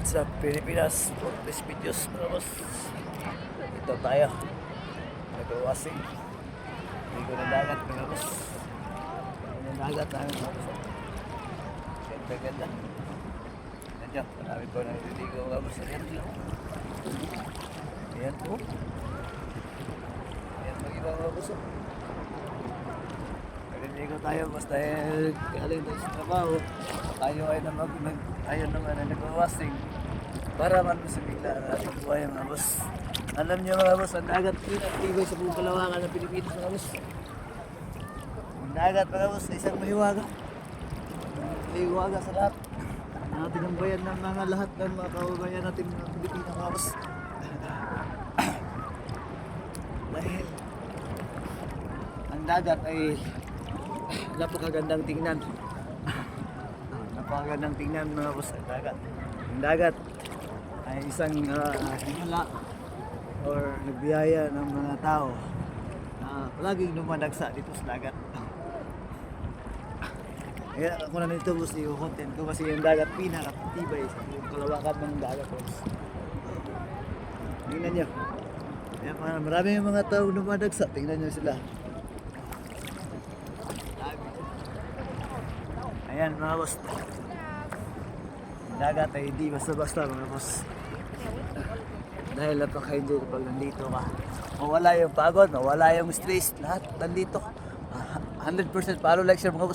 What's up Pilipinas? For this videos mga boss, ito tayo nag-wasing ligo ng dagat mga boss. Yung dagat tayo mga boss, ganda ganda ganda, marami po naliligo mga boss. Ayan po, ayan mag-iba mga boss. Naliligo tayo boss dahil galing tayo sa trabaho. Tayo ay ayaw naman na nag-wasing para man sa bigla ang ating buhay mga boss. Alam niyo mga boss, ang dagat pinatibay sa buong kalawakan ng Pilipinas mga boss. Ang dagat mga boss ay isang mahiwaga. Mahiwaga sa lahat. Natin ang bayan ng mga lahat ng mga kababayan natin ng Pilipinas mga boss. Dahil ang dagat ay napakagandang tingnan. Napakagandang tingnan mga boss ang dagat. Ang dagat ay isang himala or nagbiyaya ng mga tao na palaging dumadagsa dito sa dagat. Kaya ako na nito boss yung content ko kasi yung dagat pinakatibay sa kalawakan ng dagat boss. Tingnan nyo. Kaya marami yung mga tao dumadagsa. Tingnan nyo sila. Ayan mga boss. Dagat ay hindi basta-basta mga boss. Dahil napaka-enjoy kapag nandito ka. Mawala yung pagod, mawala yung stress, lahat nandito. 100% follow like share mga boss.